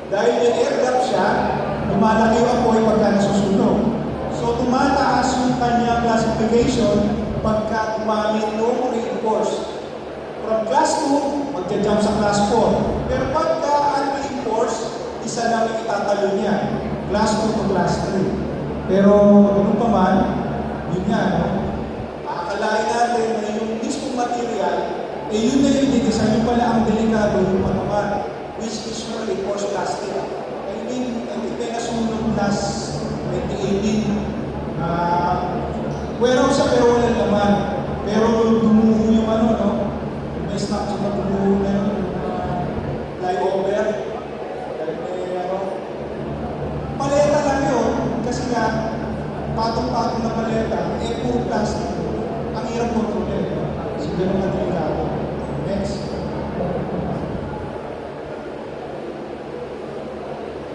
dahil may air gap siya, lumalaki yung apoy pagka nasusunog. So tumataas yung kanyang classification pagka gumamit ng reinforced. From class 2, magja-jump sa class 4. Pero pagka unreinforced, isa lang yung itatalo niya. Class 2 to class 3. Pero ano pa man, yun nga, no? Akalain natin na yung mismong material, yun na yung design, yung pala ang delikado yung patungan, which is yung reinforced plastic. I mean, may nasunod last 2018, warehouse siya pero walang laman. Pero dumuho yung ano, no? May snap siya na dumuho na yun, flyover. Paleta lang yun, kasi nga, patong-patong na paleta, puro plastic. Ang hirap kontrolin. So, ganun na delikado. Next.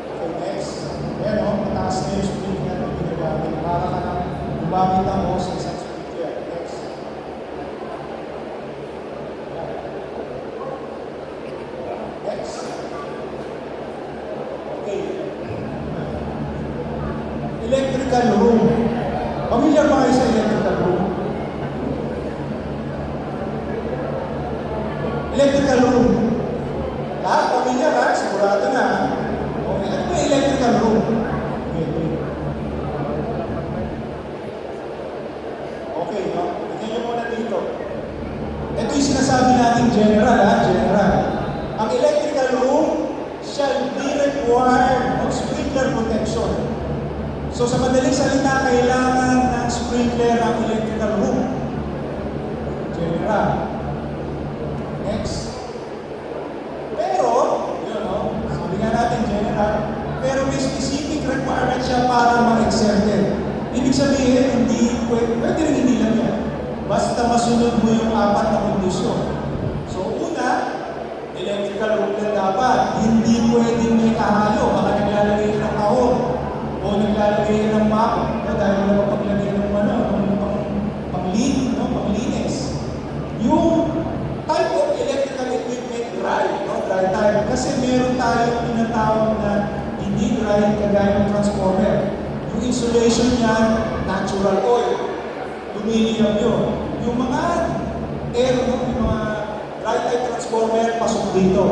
Okay, next. Ayan o, mataas na yung sprinkler na ginagamit. Para ka nang gumamit ng hose sa isang sprinkler. Next. Next. Okay. Electrical room. Familiar ba kayo sa electrical room? Electrical room. Lahat pamilya ha? Sigurado na. Okay, ano ba yung electrical room? Okay, no? Tignan nyo muna dito. Ito yung sinasabi natin general ha? General. Ang electrical room shall be required of sprinkler protection. So sa madaling salita, kailangan ng sprinkler ang electrical room. General. Next. Pero, yun o, sabi nga natin general, pero may specific requirement siya para ma-exempted. Ibig sabihin, pwede rin hindi lang yan. Basta masunod mo yung 4 na kondisyon. So, una, electrical room na dapat. Hindi pwedeng may kahalo. Baka naglalagay ng kahon o naglalagay ng map. Dahil wala mapaglagay ng panglinis. Yung type of electrical equipment dry, no? Dry type. Kasi meron tayong tinatawag na hindi dry kagaya ng transformer. Yung insulation niya, natural oil. Lumiliyam yun. Yung mga air, no? Yung mga dry type transformer, pasok dito.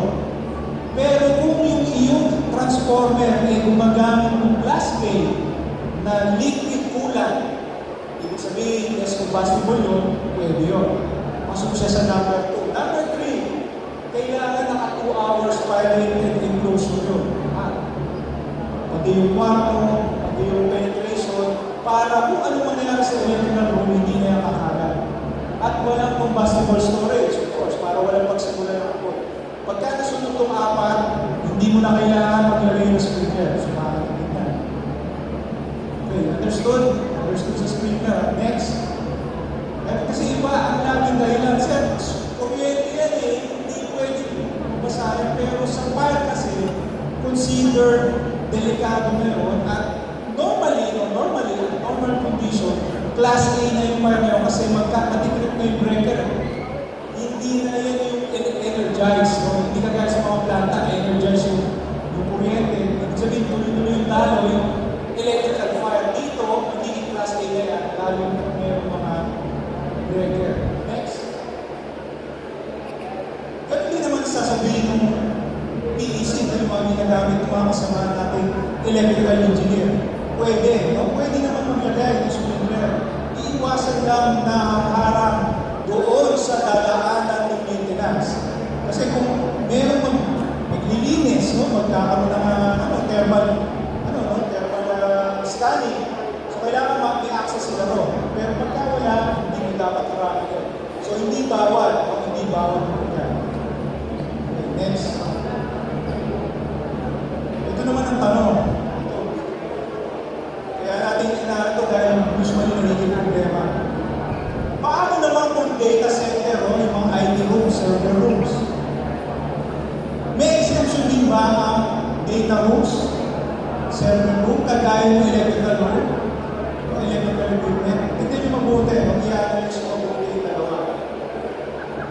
Pero kung yung iyong transformer ay gumagamit ng glass pane na liquid coolant, ibig sabihin, yes, combustible yun, pwede yun. Pasok siya sa number 2. Number 3, kailangan naka 2 hours firing enclosure yun. Pati yung kwarto, pati yung penetration, para kung ano mangyayari sa electrical room, hindi na yung kakalat. At walang combustible storage, of course, para walang pagsimula ng apoy. Pagka nasunod itong 4, hindi mo na kailangan maglagay ng sprinkler. So, makakapit na. Okay, understood? Understood sa sprinkler. Next. Kasi iba, ang laging dahilan, sir, kuryente yan eh, hindi pwede basahin. Pero sa fire kasi, considered delikado na yun. At normally, normal condition, class A na yung fire na yun kasi matikrip na yung breaker. Hindi na yan yung energize, no? Hindi ka gaya sa mga planta, energize yung kuryente. Ibig sabihin, tuloy-tuloy yung daloy, yung electrical fire. Dito, magiging class A na yan, lalo na mayroong mga breaker. Next. Pero hindi naman sasabihin ng PEC na yung mga ginagamit ng mga kasama natin electrical engineer. Pwede, no? Pwede naman maglagay ng sprinkler. Iiwasan lang na harang doon sa dadaanan thermal, scanning. So, kailangan may access sila ron. Pero pagka wala, hindi mo dapat harapin yun. So, hindi bawal o hindi bawal po yan. Okay, next. Ito naman ang tanong. Ito. Kaya natin inaarito dahil usually nagiging problema. Paano naman kung data center o yung mga IT rooms, server rooms? May exemption din ba ang data rooms, server room, kagaya ng electrical room, o electrical equipment? Tignan nyo mabuti, mag-i-analyze mo mabuti yung dalawa.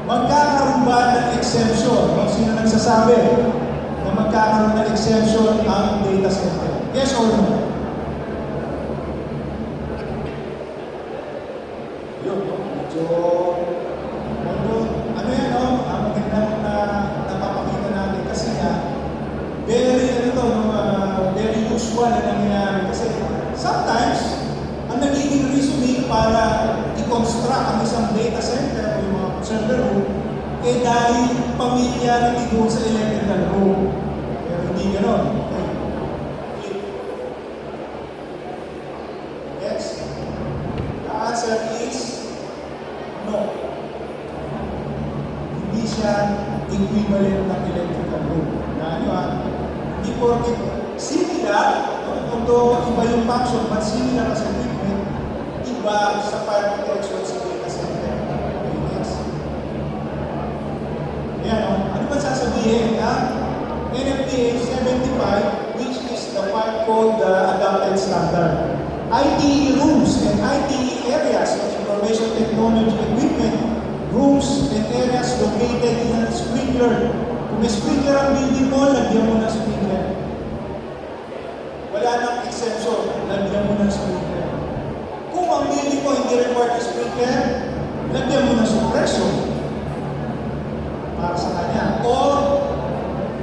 Magkakaroon ba ng exemption? Sino nagsasabi na magkakaroon ng exemption ang data center? Yes or no? Yun, medyo ano yan, no? Ang magandang na napapakita natin kasi nga, very usual na nangyayari. Kasi sometimes, ang nagiging reasoning para i-construct ang isang data center o yung mga server room, dahil familiarity doon sa electrical room. Pero hindi gano'n. Okay. Next. The answer is no. Hindi siya equivalent ng electrical room. Hindi porket similar, although iba yung function, but similar as equipment, iba sa fire protection sa data center. Okay, next. Yan, ano ba sasabihin ng NFPA 75, which is the fire code adopted standard? ITE rooms and ITE areas of information technology equipment, rooms and areas located in a sprinkler. Kung may sprinkler ang building mo, lagyan mo ng sprinkler. Wala nang exemption, lagyan mo ng sprinkler. Kung ang building mo hindi required ng sprinkler, lagyan mo ng suppression para sa kanya. Or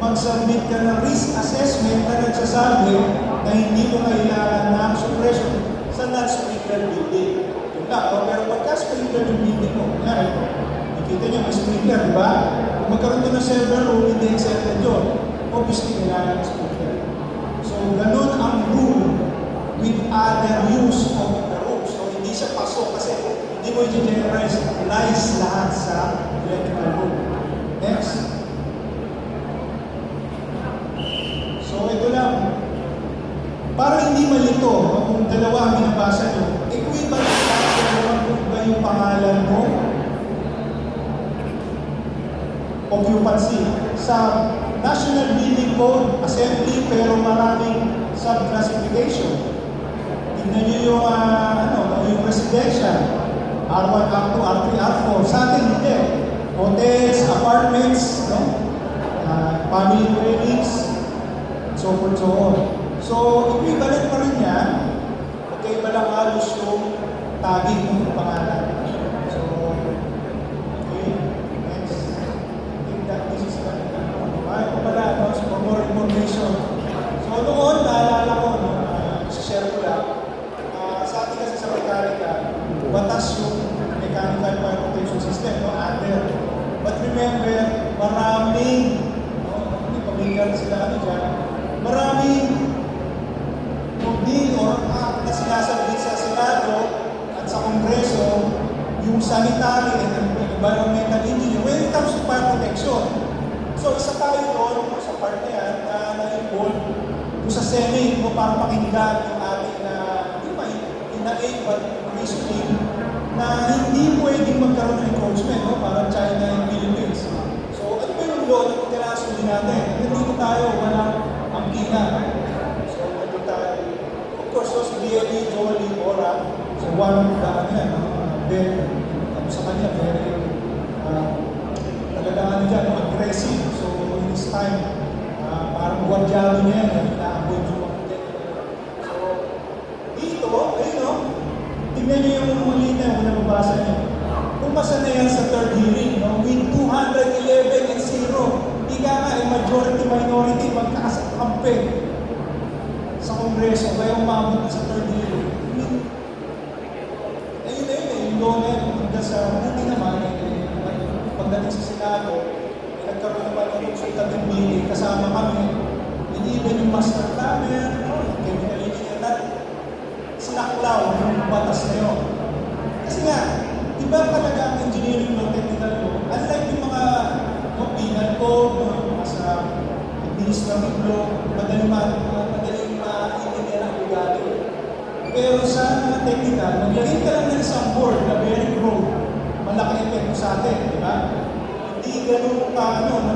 mag-submit ka ng risk assessment na nagsasabi na hindi mo kailangan ng suppression sa non-sprinkler building. Yun lang, pero pagka-sprinkler yung building mo, nakita niyo may sprinkler, di ba? Kung magkaroon doon ng server room, hindi accepted yun. Obviously, kailangan ng sprinkler. So, ganun ang rule with other use of the room. So, hindi siya pasok kasi hindi mo i-generalize lahat sa electrical room. Next. So, ito lang. Para hindi malito, kung dalawa ang binabasa nyo, equivalent lang kung ba yung pangalan mo, occupancy. Sa National Building Code, assembly, pero maraming sub-classification. Tignan nyo yung, yung residential, R1, R2, R3, R4. Sa atin, hindi. Hotels, apartments, no? Family dwellings, so forth, so on. So, equivalent pa rin yan. Okay, ba lang halos yung tagging ng pangalan. So, okay, next. I think that this is for more information. So, noon, naalala ko, share ko lang, sa atin kasi sa mechanical, batas yung mechanical fire protection system, ADER. But remember, maraming, hindi pamilyar sila dyan, maraming bill or act na sinasabit sa Senado at sa Kongreso, yung sanitary and environmental engineering when it comes to fire protection. So, isa tayo doon sa part na yan na na-involve doon sa Senate mo para pakinggan yung ating hindi pa ina-aid but reasoning na hindi pwedeng magkaroon ng encroachment, parang China and Philippines. So, ano ba yung law na kailangan sundin natin? Nandito tayo, walang angkina. So, nandito tayo. Of course, so, si D.A.D. Jolie Ora, so one of the sa kanya, very talagang dyan, aggressive. So, in this time, parang guardiano niya yan, inaabot yung mga so, dito, ayun tignan niyo yung muli na yung nababasa niyo. Pumasa na yan sa third hearing, with 211 and 0. Ika nga, majority, minority, magkakasakampi sa Kongreso, kaya umabot na sa third hearing. Ayun, yung law na yun, hanggang sa buti naman, pagdating sa Senado, nagkaroon naman ng consultative meeting, kasama kami, even yung master planner, yung chemical engineer, na sinaklaw yung batas na yun. Kasi nga, iba talaga ang engineering law, technical law. Unlike yung mga penal code, mga sa administrative law, madaling maintindihan ang ugali. Pero sa mga technical, maglagay ka lang ng isang board na bearing road, malaki epekto sa atin, di ba? Hindi ganun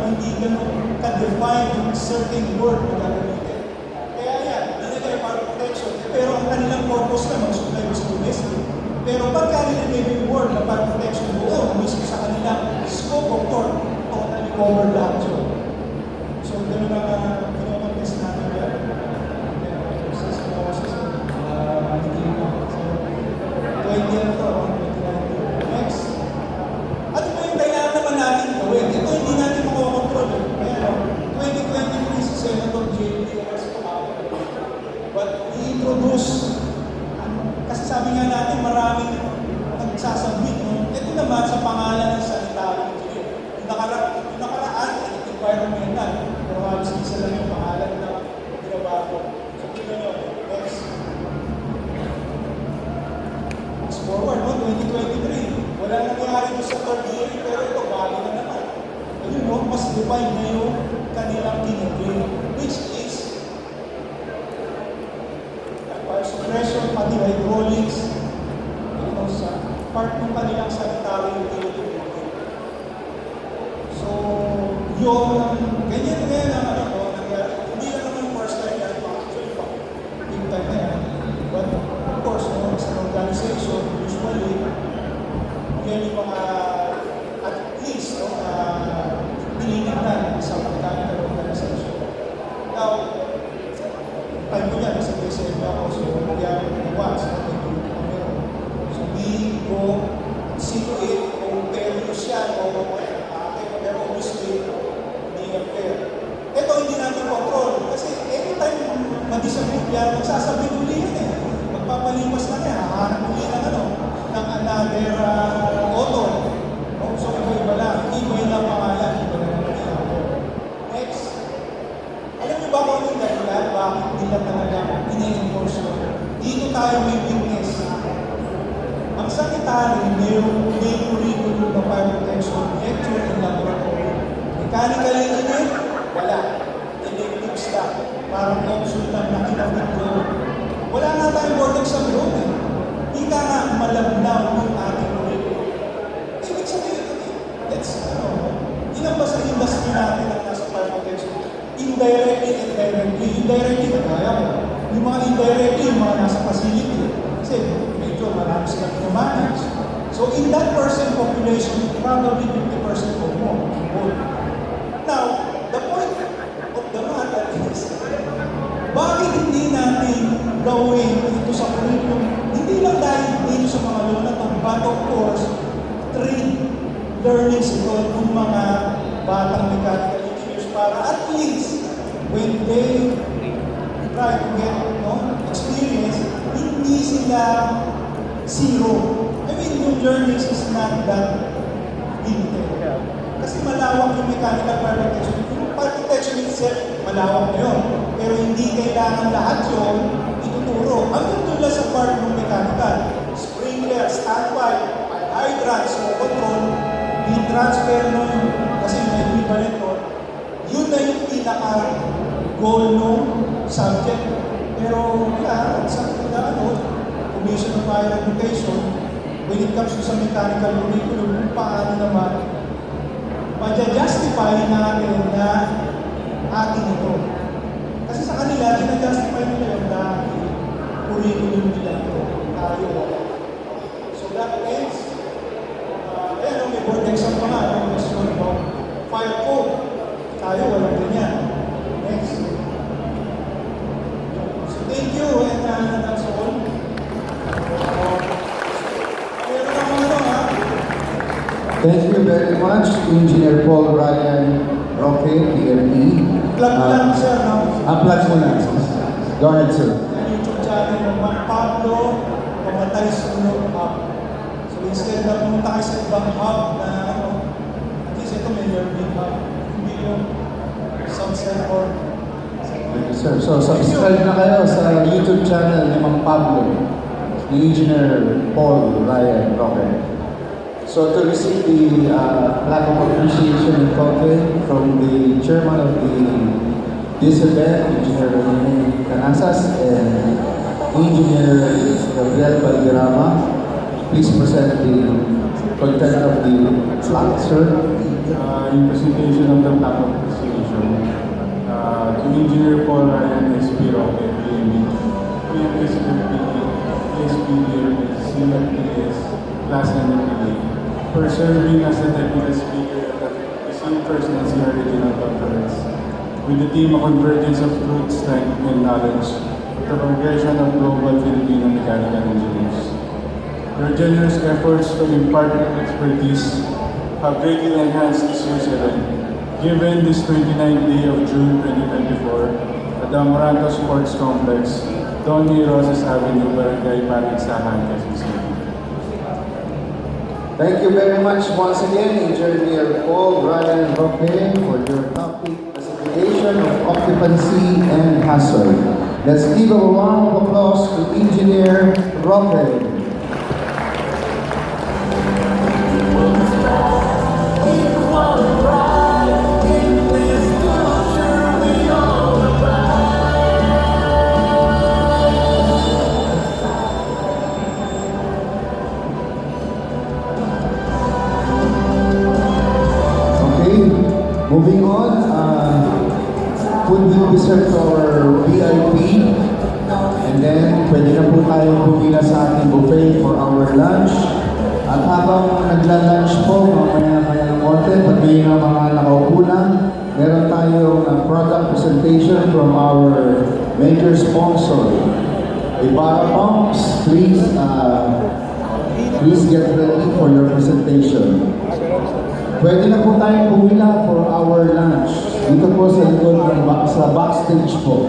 hindi ganun ka-define yung certain word na gagamitin. Kaya yan, nilagay para protection. Pero ang kanilang purpose na mag-supply sa domestic. Pero pagka nilagay yung word na para protection buo, mismo sa kanilang scope of work, totally covered lahat yun. So, ganun ang kinocontest natin yan. Next. Ano ba yung kailangan naman natin gawin? Ito hindi natin makokontrol. Kaya 2023 si Senator J.D. But i-introduce, kasi sabi nga natin maraming nagsasubmit. Ito naman sa pangalan ng sanitary engineer. Yung nakaraan, environmental. Pero halos isa lang yung pangalan na ginawa ko. So, tignan nyo. Next. Forward, 2023. Wala nangyari doon sa third year, pero ito bago na naman. Ayun, mas define na yung kanilang kinigil, which is fire suppression, pati hydraulics, sa part ng kanilang sanitary utility. So, yung ganyan ang nangyari. Hindi na naman first time yan, actually pa. Big time na yan. But, of course, as an organization, usually, yan yung mga, at least, pinignan sa mechanical organization. Now, time ko yan, sa PSM ako, so, nagyari ko na once, so, we go, see to it, kung fairness yan, pero obviously, hindi yan fair. Ito, hindi natin control, kasi anytime ma-disagree yan, magsasabi uli yan eh. Magpapalimas lang yan, hahanap uli ng ng another author. So, iba lang. Iba lang pangalan. Iba lang pangalan. Next. Alam niyo ba kung anong dahilan? Bakit nila talaga ini-enforce yun? Dito tayo may witness. Ang sanitary, may curriculum na fire protection, lecture and laboratory. Mechanical engineer, wala. Elective staff. Parang consultant na kinabiglo. Wala nga tayong board exam room eh. Hindi ka nga malabnaw yung ating curriculum. Ibig sabihin, ilan ba sa industry natin ang nasa fire protection? Indirectly and directly. Indirectly, kagaya ko. Yung mga indirectly, yung mga nasa facility. Kasi medyo marami silang i-manage. So in that percent population, probably 50% or more. Now, the point of the matter is, bakit hindi natin gawin ito sa curriculum? Hindi lang dahil dito sa mga law na ito, but of course, train learnings ito ng mga batang mechanical engineers para at least when they try to get experience, hindi sila zero. I mean, yung learnings is not that limited. Kasi malawak yung mechanical fire protection. Yung fire protection itself, malawak na yun. Pero hindi kailangan lahat yun ituturo. Ang tutula sa part ng mechanical, sprinkler, standby, hydrant, smoke control, heat transfer nun, kasi may equivalent nun, yun na yung pinaka-goal ng subject. Pero sa Commission of Fire Education, when it comes to sa mechanical curriculum, kung paano naman ma-justify natin na atin ito. Kasi sa kanila, ginajustify nila yun na curriculum nila ito. Tayo wala. So that means, may board exam pa nga, question about fire code. Tayo walang ganyan. Next. So thank you, and that's all. Meron naman Thank you very much, Engineer Paul Ryan Roque, PME. Plug lang, sir. Plug mo lang. Go ahead, sir. YouTube channel ng Juan Pablo, Pamatay Sunod Hub. So instead na pumunta kayo sa ibang hub na at least ito may learning hub. Hindi yung Sunset or Thank you, sir. So, subscribe na kayo sa YouTube channel ni Mang Pablo, ni Engineer Paul Ryan Roque. So, to receive the plaque of appreciation and token from the chairman of this event, Engineer Rene Canasas and Engineer Gabriel Valderrama, please present the content of the plaque, sir. In presentation of the plaque of appreciation to Engineer Paul Ryan SP Roque, PMS CFPS, Class NFPA, for serving as the technical speaker at the esteemed First NCR Regional Conference with the theme of Convergence of Truth, Strength, and Knowledge, the progression of global Filipino mechanical engineers. Your generous efforts to impart expertise have greatly enhanced this year's event. Given this 29th day of June 2024 at the Amoranto Sports Complex, Don Roses Avenue, Barangay Paligsahan, Quezon City. Thank you very much once again, Engineer Paul Ryan Roque, for your topic classification of occupancy and hazard. Let's give a round of applause to Engineer Roque. Moving on, food will be served to our VIP, and then pwede na po tayo pumila sa ating buffet for our lunch. At habang nagla-lunch po, mamaya-maya ng konti, pag may na mga nakaupo na, meron tayong product presentation from our major sponsor. Ibarra Pumps, please get ready for your presentation. Pwede na po tayong pumila for our lunch. Dito po sa likod ng sa backstage po.